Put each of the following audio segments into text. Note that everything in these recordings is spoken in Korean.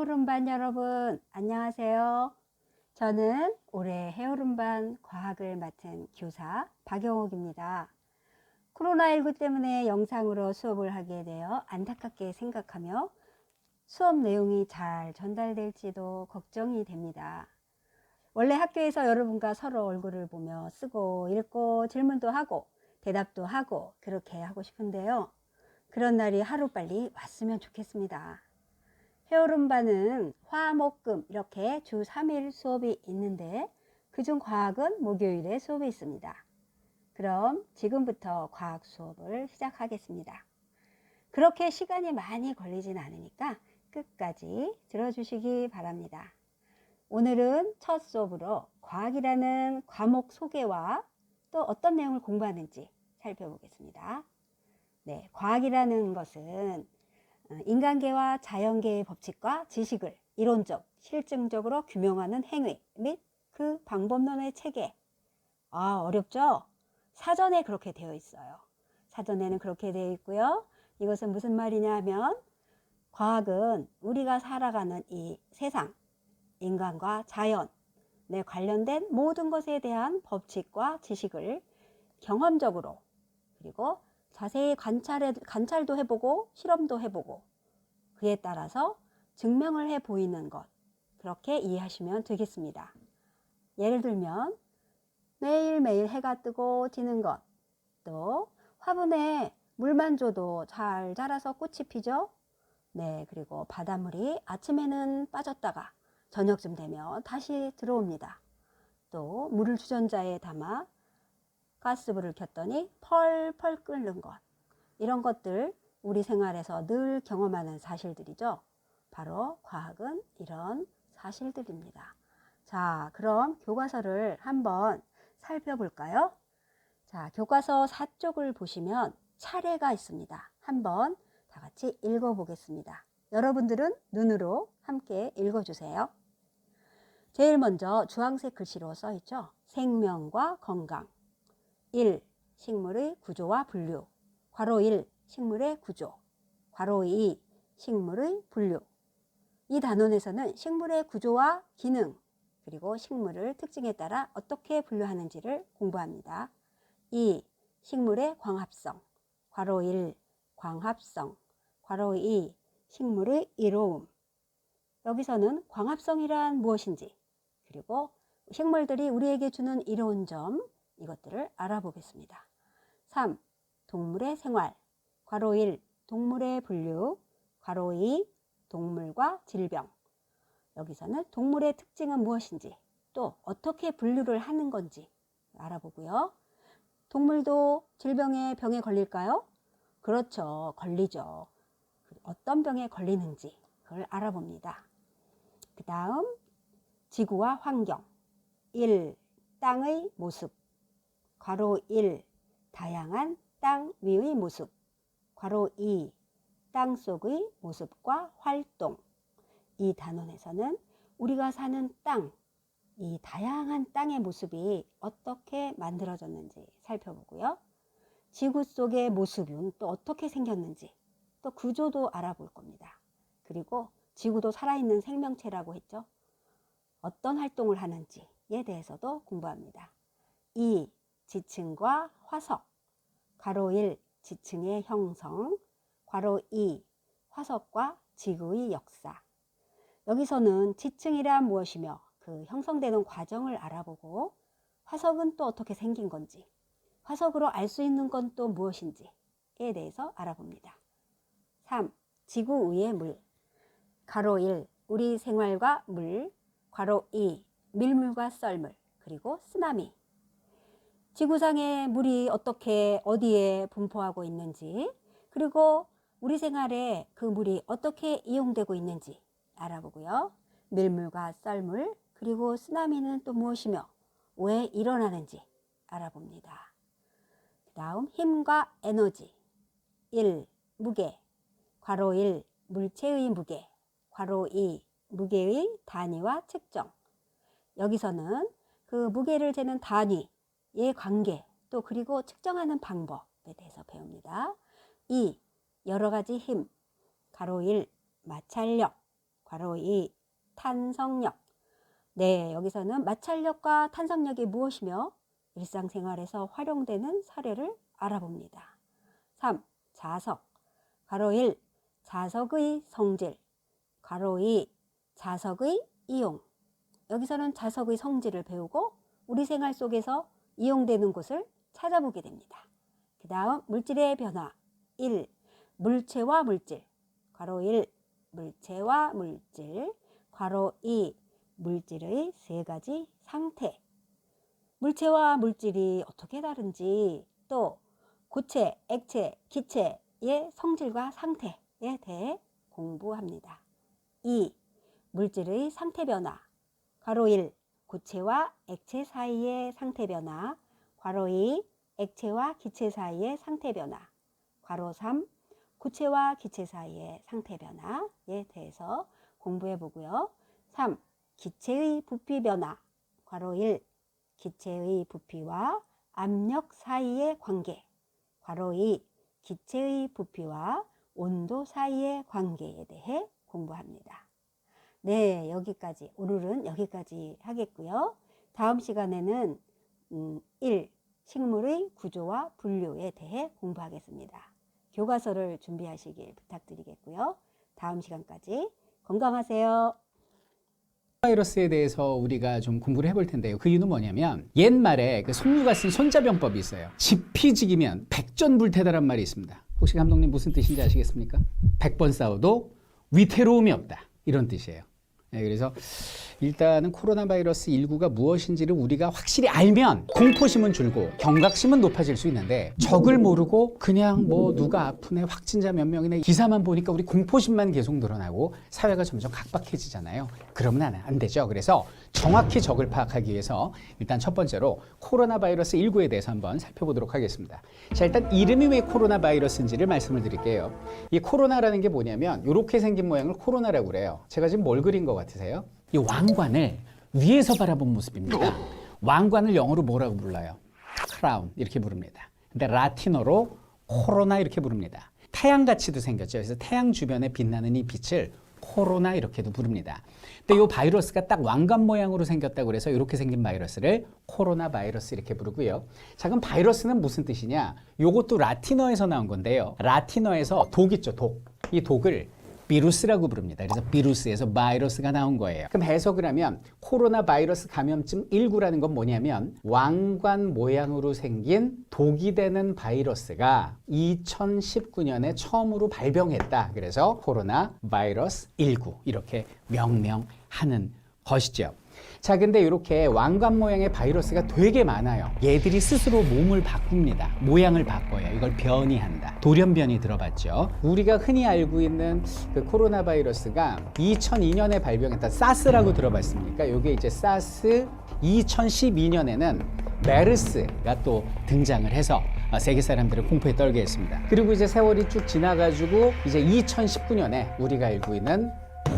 해오름반 여러분, 안녕하세요. 저는 올해 해오름반 과학을 맡은 교사 박영옥입니다. 코로나19 때문에 영상으로 수업을 하게 되어 안타깝게 생각하며 수업 내용이 잘 전달될지도 걱정이 됩니다. 원래 학교에서 여러분과 서로 얼굴을 보며 쓰고 읽고 질문도 하고 대답도 하고 그렇게 하고 싶은데요. 그런 날이 하루빨리 왔으면 좋겠습니다. 해오름반은 화, 목, 금 이렇게 주 3일 수업이 있는데 그중 과학은 목요일에 수업이 있습니다. 그럼 지금부터 과학 수업을 시작하겠습니다. 그렇게 시간이 많이 걸리진 않으니까 끝까지 들어주시기 바랍니다. 오늘은 첫 수업으로 과학이라는 과목 소개와 또 어떤 내용을 공부하는지 살펴보겠습니다. 네, 과학이라는 것은 인간계와 자연계의 법칙과 지식을 이론적, 실증적으로 규명하는 행위 및 그 방법론의 체계. 어렵죠? 사전에 그렇게 되어 있어요. 사전에는 그렇게 되어 있고요. 이것은 무슨 말이냐 하면 과학은 우리가 살아가는 이 세상, 인간과 자연에 관련된 모든 것에 대한 법칙과 지식을 경험적으로 그리고 자세히 관찰도 해보고 실험도 해보고 그에 따라서 증명을 해 보이는 것, 그렇게 이해하시면 되겠습니다. 예를 들면 매일매일 해가 뜨고 지는 것, 또 화분에 물만 줘도 잘 자라서 꽃이 피죠. 네, 그리고 바닷물이 아침에는 빠졌다가 저녁쯤 되면 다시 들어옵니다. 또 물을 주전자에 담아 가스불을 켰더니 펄펄 끓는 것, 이런 것들 우리 생활에서 늘 경험하는 사실들이죠. 바로 과학은 이런 사실들입니다. 자, 그럼 교과서를 한번 살펴볼까요? 자, 교과서 4쪽을 보시면 차례가 있습니다. 한번 다 같이 읽어보겠습니다. 여러분들은 눈으로 함께 읽어주세요. 제일 먼저 주황색 글씨로 써있죠. 생명과 건강. 1. 식물의 구조와 분류. 괄호 1. 식물의 구조. 괄호 2. 식물의 분류. 이 단원에서는 식물의 구조와 기능, 그리고 식물을 특징에 따라 어떻게 분류하는지를 공부합니다. 2. 식물의 광합성. 괄호 1. 광합성. 괄호 2. 식물의 이로움. 여기서는 광합성이란 무엇인지, 그리고 식물들이 우리에게 주는 이로운 점, 이것들을 알아보겠습니다. 3. 동물의 생활. 괄호 1. 동물의 분류. 괄호 2. 동물과 질병. 여기서는 동물의 특징은 무엇인지, 또 어떻게 분류를 하는 건지 알아보고요. 동물도 병에 걸릴까요? 그렇죠. 걸리죠. 어떤 병에 걸리는지 그걸 알아봅니다. 그 다음 지구와 환경. 1. 땅의 모습. 괄호 1. 다양한 땅 위의 모습. 괄호 2. 땅 속의 모습과 활동. 이 단원에서는 우리가 사는 땅, 이 다양한 땅의 모습이 어떻게 만들어졌는지 살펴보고요. 지구 속의 모습은 또 어떻게 생겼는지, 또 구조도 알아볼 겁니다. 그리고 지구도 살아있는 생명체라고 했죠. 어떤 활동을 하는지에 대해서도 공부합니다. 2. 지층과 화석. 괄호 1. 지층의 형성. 괄호 2. 화석과 지구의 역사. 여기서는 지층이란 무엇이며 그 형성되는 과정을 알아보고 화석은 또 어떻게 생긴 건지, 화석으로 알 수 있는 건 또 무엇인지에 대해서 알아봅니다. 3. 지구 위의 물. 괄호 1. 우리 생활과 물. 괄호 2. 밀물과 썰물. 그리고 쓰나미. 지구상의 물이 어떻게 어디에 분포하고 있는지, 그리고 우리 생활에 그 물이 어떻게 이용되고 있는지 알아보고요. 밀물과 썰물, 그리고 쓰나미는 또 무엇이며 왜 일어나는지 알아봅니다. 그 다음 힘과 에너지. 1. 무게. 괄호 1. 물체의 무게. 괄호 2. 무게의 단위와 측정. 여기서는 그 무게를 재는 단위의 관계, 또 그리고 측정하는 방법에 대해서 배웁니다. 2. 여러 가지 힘. 괄호 1. 마찰력. 괄호 2 탄성력. 네, 여기서는 마찰력과 탄성력이 무엇이며 일상생활에서 활용되는 사례를 알아봅니다. 3. 자석. 괄호 1 자석의 성질. 괄호 2 자석의 이용. 여기서는 자석의 성질을 배우고 우리 생활 속에서 이용되는 곳을 찾아보게 됩니다. 그 다음 물질의 변화. 1. 물체와 물질. 괄호 1 물체와 물질. 괄호 2 물질의 세 가지 상태. 물체와 물질이 어떻게 다른지, 또 고체, 액체, 기체의 성질과 상태에 대해 공부합니다. 2. 물질의 상태 변화. 괄호 1 고체와 액체 사이의 상태 변화. 괄호 2 액체와 기체 사이의 상태 변화. 괄호 3 고체와 기체 사이의 상태 변화에 대해서 공부해 보고요. 3. 기체의 부피 변화. 괄호 1 기체의 부피와 압력 사이의 관계. 괄호 2 기체의 부피와 온도 사이의 관계에 대해 공부합니다. 네, 여기까지, 오늘은 여기까지 하겠고요. 다음 시간에는 1. 식물의 구조와 분류에 대해 공부하겠습니다. 교과서를 준비하시길 부탁드리겠고요. 다음 시간까지 건강하세요. 바이러스에 대해서 우리가 좀 공부를 해볼 텐데요. 그 이유는 뭐냐면 옛말에 그 손류가 쓴 손자병법이 있어요. 지피지기면 백전불태다란 말이 있습니다. 혹시 감독님 무슨 뜻인지 아시겠습니까? 100번 싸워도 위태로움이 없다, 이런 뜻이에요. 네, 그래서 일단은 코로나 바이러스 19가 무엇인지를 우리가 확실히 알면 공포심은 줄고 경각심은 높아질 수 있는데, 적을 모르고 그냥 뭐 누가 아프네, 확진자 몇 명이네 기사만 보니까 우리 공포심만 계속 늘어나고 사회가 점점 각박해지잖아요. 그러면 안 되죠. 그래서 정확히 적을 파악하기 위해서 일단 첫 번째로 코로나 바이러스 19에 대해서 한번 살펴보도록 하겠습니다. 자, 일단 이름이 왜 코로나 바이러스인지를 말씀을 드릴게요. 이 코로나라는 게 뭐냐면 이렇게 생긴 모양을 코로나라고 그래요. 제가 지금 뭘 그린 것 같으세요? 이 왕관을 위에서 바라본 모습입니다. 왕관을 영어로 뭐라고 불러요? 크라운, 이렇게 부릅니다. 근데 라틴어로 코로나 이렇게 부릅니다. 태양같이도 생겼죠. 그래서 태양 주변에 빛나는 이 빛을 코로나 이렇게도 부릅니다. 근데 이 바이러스가 딱 왕관 모양으로 생겼다고 그래서 이렇게 생긴 바이러스를 코로나 바이러스 이렇게 부르고요. 자, 그럼 바이러스는 무슨 뜻이냐? 요것도 라틴어에서 나온 건데요. 라틴어에서 독 있죠, 독. 이 독을 비루스라고 부릅니다. 그래서 비루스에서 바이러스가 나온 거예요. 그럼 해석을 하면 코로나 바이러스 감염증 19라는 건 뭐냐면 왕관 모양으로 생긴 독이 되는 바이러스가 2019년에 처음으로 발병했다. 그래서 코로나 바이러스 19 이렇게 명명하는 것이죠. 자, 근데 이렇게 왕관 모양의 바이러스가 되게 많아요. 얘들이 스스로 몸을 바꿉니다. 모양을 바꿔요. 이걸 변이한다. 돌연변이 들어봤죠? 우리가 흔히 알고 있는 그 코로나 바이러스가 2002년에 발병했다. 사스라고 들어봤습니까? 이게 이제 사스, 2012년에는 메르스가 또 등장을 해서 세계 사람들을 공포에 떨게 했습니다. 그리고 이제 세월이 쭉 지나가지고 이제 2019년에 우리가 알고 있는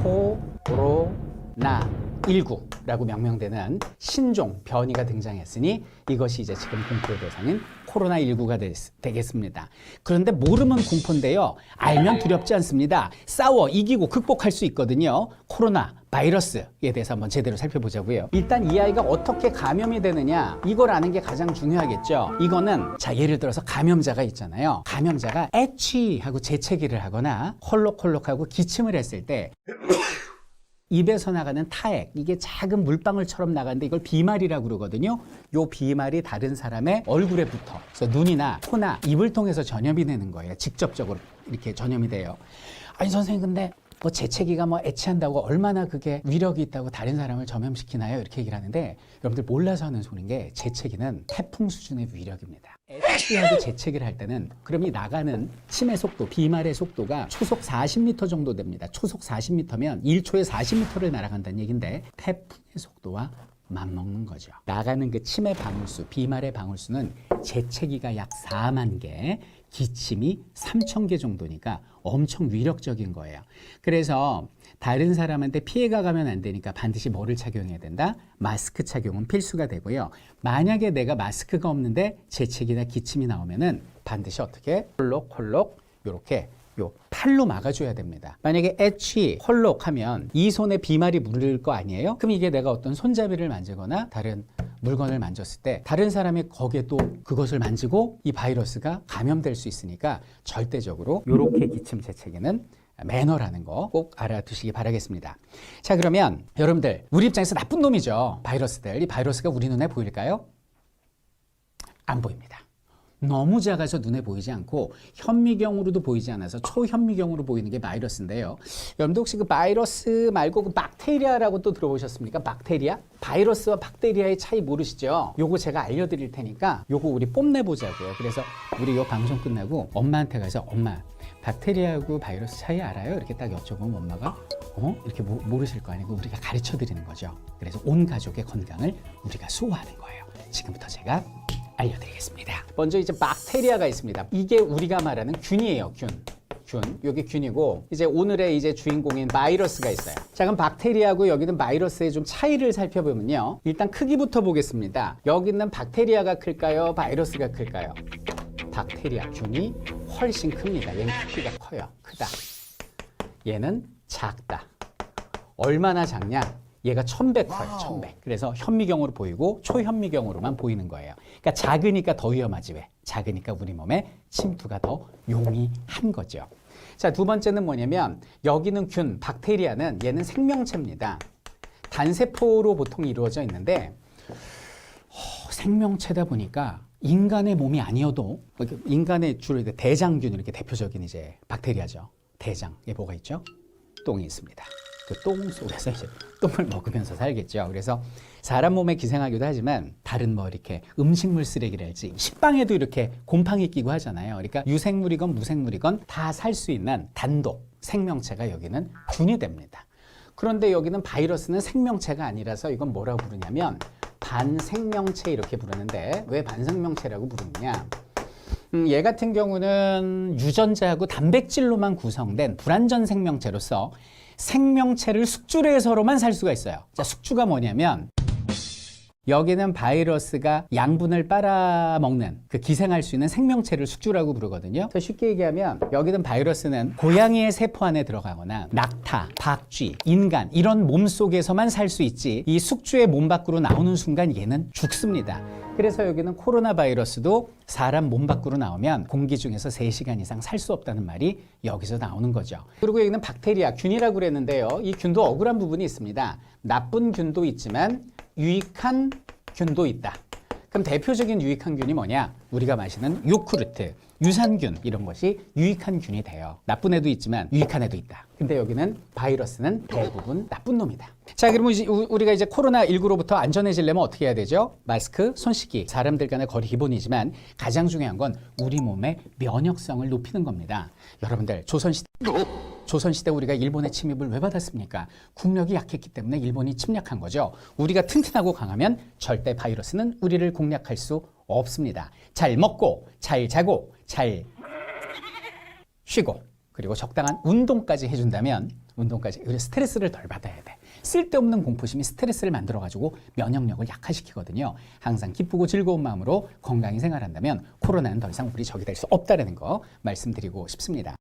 코로나 19라고 명명되는 신종 변이가 등장했으니 이것이 이제 지금 공포의 대상인 코로나19가 되겠습니다. 그런데 모르면 공포인데요. 알면 두렵지 않습니다. 싸워 이기고 극복할 수 있거든요. 코로나 바이러스에 대해서 한번 제대로 살펴보자고요. 일단 이 아이가 어떻게 감염이 되느냐, 이걸 아는 게 가장 중요하겠죠. 이거는 자, 예를 들어서 감염자가 있잖아요. 감염자가 애취하고 재채기를 하거나 헐록헐록하고 기침을 했을 때 입에서 나가는 타액, 이게 작은 물방울처럼 나가는데 이걸 비말이라고 그러거든요. 요 비말이 다른 사람의 얼굴에 붙어. 그래서 눈이나 코나 입을 통해서 전염이 되는 거예요. 직접적으로 이렇게 전염이 돼요. 아니 선생님, 근데 뭐 재채기가 뭐 애취한다고 얼마나 그게 위력이 있다고 다른 사람을 전염시키나요? 이렇게 얘기를 하는데, 여러분들 몰라서 하는 소리인 게 재채기는 태풍 수준의 위력입니다. 애취하고 재채기를 할 때는 그럼 이 나가는 침의 속도, 비말의 속도가 초속 40m 정도 됩니다. 초속 40m면 1초에 40m를 날아간다는 얘기인데 태풍의 속도와 맞먹는 거죠. 나가는 그 침의 방울수, 비말의 방울수는 재채기가 약 4만 개, 기침이 3,000개 정도니까 엄청 위력적인 거예요. 그래서 다른 사람한테 피해가 가면 안 되니까 반드시 뭐를 착용해야 된다? 마스크 착용은 필수가 되고요. 만약에 내가 마스크가 없는데 재채기나 기침이 나오면은 반드시 어떻게? 콜록콜록 이렇게 요 팔로 막아줘야 됩니다. 만약에 애취, 헐록하면 이 손에 비말이 물릴 거 아니에요? 그럼 이게 내가 어떤 손잡이를 만지거나 다른 물건을 만졌을 때 다른 사람이 거기에 또 그것을 만지고 이 바이러스가 감염될 수 있으니까 절대적으로 이렇게 기침 재채기는 매너라는 거 꼭 알아두시기 바라겠습니다. 자, 그러면 여러분들 우리 입장에서 나쁜 놈이죠. 바이러스들. 이 바이러스가 우리 눈에 보일까요? 안 보입니다. 너무 작아서 눈에 보이지 않고 현미경으로도 보이지 않아서 초현미경으로 보이는 게 바이러스인데요. 여러분들 혹시 그 바이러스 말고 그 박테리아라고 또 들어보셨습니까? 박테리아? 바이러스와 박테리아의 차이 모르시죠? 요거 제가 알려드릴 테니까 요거 우리 뽐내보자고요. 그래서 우리 요 방송 끝나고 엄마한테 가서 엄마 박테리아하고 바이러스 차이 알아요? 이렇게 딱 여쭤보면 엄마가 이렇게 모르실 거 아니고 우리가 가르쳐 드리는 거죠. 그래서 온 가족의 건강을 우리가 수호하는 거예요. 지금부터 제가 알려드리겠습니다. 먼저 이제 박테리아가 있습니다. 이게 우리가 말하는 균이에요. 균. 요게 균이고 이제 오늘의 이제 주인공인 바이러스가 있어요. 자, 그럼 박테리아하고 여기 있는 바이러스의 좀 차이를 살펴보면요. 일단 크기부터 보겠습니다. 여기 있는 박테리아가 클까요? 바이러스가 클까요? 박테리아 균이 훨씬 큽니다. 얘는 크기가 커요. 크다. 얘는 작다. 얼마나 작냐? 얘가 1000배 커요. 1000배. 그래서 현미경으로 보이고 초현미경으로만 보이는 거예요. 그러니까 작으니까 더 위험하지 왜? 작으니까 우리 몸에 침투가 더 용이한 거죠. 자, 두 번째는 뭐냐면 여기는 균, 박테리아는 얘는 생명체입니다. 단세포로 보통 이루어져 있는데 생명체다 보니까 인간의 몸이 아니어도 인간의 주로 대장균 이렇게 대표적인 이제 박테리아죠. 대장에 뭐가 있죠? 똥이 있습니다. 그 똥 속에서 이제 똥을 먹으면서 살겠죠. 그래서 사람 몸에 기생하기도 하지만 다른 뭐 이렇게 음식물 쓰레기랄지 식빵에도 이렇게 곰팡이 끼고 하잖아요. 그러니까 유생물이건 무생물이건 다 살 수 있는 단독 생명체가 여기는 균이 됩니다. 그런데 여기는 바이러스는 생명체가 아니라서 이건 뭐라고 부르냐면 반생명체 이렇게 부르는데 왜 반생명체라고 부르느냐? 얘 같은 경우는 유전자하고 단백질로만 구성된 불완전 생명체로서 생명체를 숙주를 해서로만 살 수가 있어요. 자, 숙주가 뭐냐면 여기는 바이러스가 양분을 빨아먹는 그 기생할 수 있는 생명체를 숙주라고 부르거든요. 쉽게 얘기하면 여기는 바이러스는 고양이의 세포 안에 들어가거나 낙타, 박쥐, 인간 이런 몸 속에서만 살 수 있지 이 숙주의 몸 밖으로 나오는 순간 얘는 죽습니다. 그래서 여기는 코로나 바이러스도 사람 몸 밖으로 나오면 공기 중에서 3시간 이상 살 수 없다는 말이 여기서 나오는 거죠. 그리고 여기는 박테리아, 균이라고 그랬는데요. 이 균도 억울한 부분이 있습니다. 나쁜 균도 있지만 유익한 균도 있다. 그럼 대표적인 유익한 균이 뭐냐? 우리가 마시는 요구르트, 유산균 이런 것이 유익한 균이 돼요. 나쁜 애도 있지만 유익한 애도 있다. 근데 여기는 바이러스는 대부분 나쁜 놈이다. 자, 그러면 이제 우리가 이제 코로나19로부터 안전해지려면 어떻게 해야 되죠? 마스크, 손 씻기, 사람들 간의 거리 기본이지만 가장 중요한 건 우리 몸의 면역성을 높이는 겁니다. 여러분들 조선시대 우리가 일본의 침입을 왜 받았습니까? 국력이 약했기 때문에 일본이 침략한 거죠. 우리가 튼튼하고 강하면 절대 바이러스는 우리를 공략할 수 없습니다. 잘 먹고, 잘 자고, 잘 쉬고, 그리고 적당한 운동까지 해준다면 스트레스를 덜 받아야 돼. 쓸데없는 공포심이 스트레스를 만들어가지고 면역력을 약화시키거든요. 항상 기쁘고 즐거운 마음으로 건강히 생활한다면 코로나는 더 이상 우리 적이 될 수 없다는 거 말씀드리고 싶습니다.